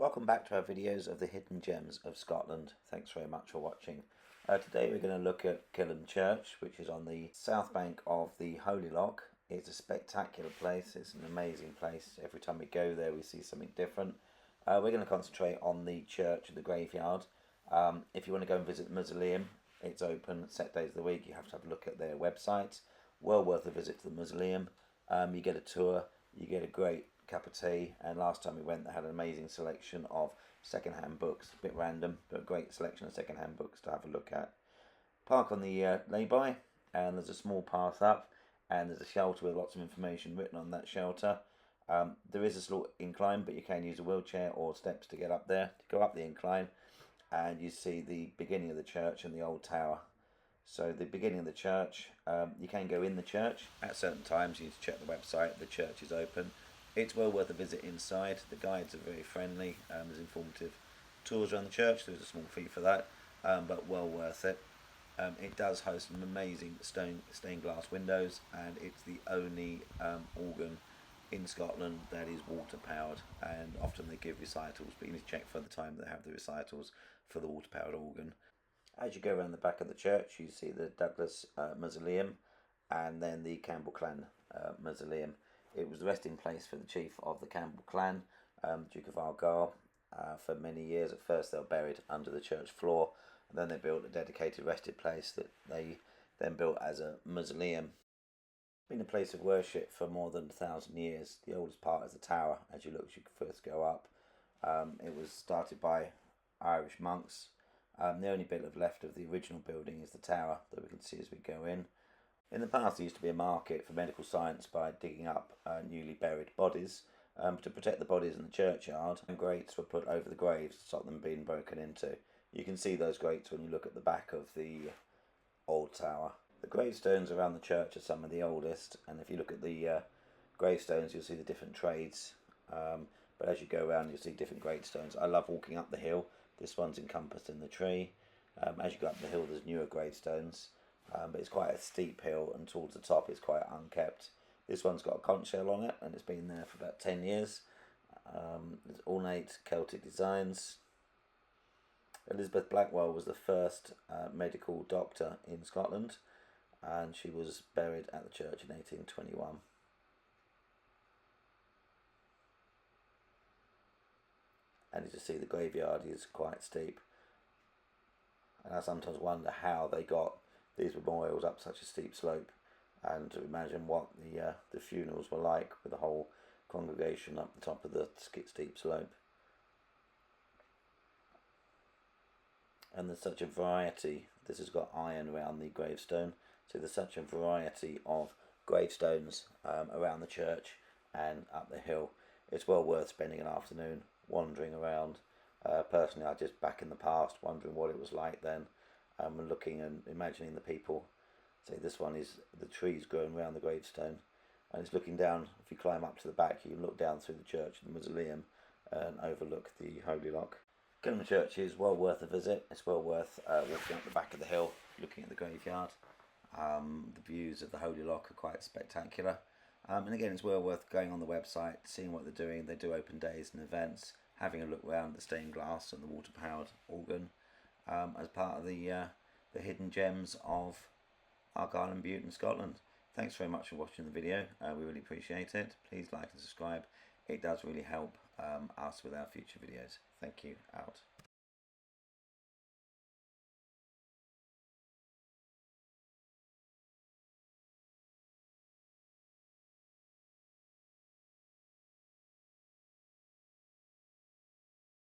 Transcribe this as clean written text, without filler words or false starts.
Welcome back to our videos of the hidden gems of Scotland. Thanks very much for watching. Today we're going to look at Kilmun Church, which is on the south bank of the Holy Loch. It's a spectacular place. It's an amazing place. Every time we go there we see something different. We're going to concentrate on the church and the graveyard. If you want to go and visit the mausoleum, it's open set days of the week. You have to have a look at their website. Well worth a visit to the mausoleum. You get a tour, you get a great cup of tea, and last time we went they had an amazing selection of second-hand books. A bit random, but a great selection of second-hand books to have a look at. Park on the lay-by, and there's a small path up, and there's a shelter with lots of information written on that shelter. There is a small incline, but you can use a wheelchair or steps to get up there. To go up the incline, and you see the beginning of the church and the old tower. So the beginning of the church, you can go in the church at certain times. You need to check the website. The church is open. It's well worth a visit inside. The guides are very friendly. There's informative tours around the church. There's a small fee for that, but well worth it. It does host some amazing stained glass windows, and it's the only organ in Scotland that is water powered. And often they give recitals, but you need to check for the time they have the recitals for the water powered organ. As you go around the back of the church, you see the Douglas mausoleum, and then the Campbell clan mausoleum. It was the resting place for the chief of the Campbell clan, Duke of Argyll, for many years. At first they were buried under the church floor, and then they built a dedicated resting place that they then built as a mausoleum. It's been a place of worship for more than 1,000 years. The oldest part is the tower. As you look, you can first go up. It was started by Irish monks. The only bit left of the original building is the tower that we can see as we go in. In the past, there used to be a market for medical science by digging up newly buried bodies. To protect the bodies in the churchyard, grates were put over the graves to stop them being broken into. You can see those grates when you look at the back of the old tower. The gravestones around the church are some of the oldest, and if you look at the gravestones, you'll see the different trades. But as you go around, you'll see different gravestones. I love walking up the hill. This one's encompassed in the tree. As you go up the hill, there's newer gravestones. But it's quite a steep hill, and towards the top it's quite unkept. This one's got a conch shell on it, and it's been there for about 10 years. There's ornate Celtic designs. Elizabeth Blackwell was the first medical doctor in Scotland, and she was buried at the church in 1821. And as you see, the graveyard is quite steep, and I sometimes wonder how they got these memorials up such a steep slope, and to imagine what the funerals were like with the whole congregation up the top of the steep slope. And there's such a variety. This has got iron around the gravestone, so there's such a variety of gravestones around the church and up the hill. It's well worth spending an afternoon wandering around. Personally, I just back in the past wondering what it was like then. And looking and imagining the people. Say this one is the trees growing around the gravestone, and it's looking down. If you climb up to the back, you can look down through the church and the mausoleum and overlook the Holy Loch. Kilmun Church is well worth a visit. It's well worth walking up the back of the hill, looking at the graveyard. The views of the Holy Loch are quite spectacular. And again, it's well worth going on the website, seeing what they're doing. They do open days and events, having a look around the stained glass and the water-powered organ. As part of the hidden gems of Argyll and Bute in Scotland. Thanks very much for watching the video. We really appreciate it. Please like and subscribe. It does really help us with our future videos. Thank you. Out.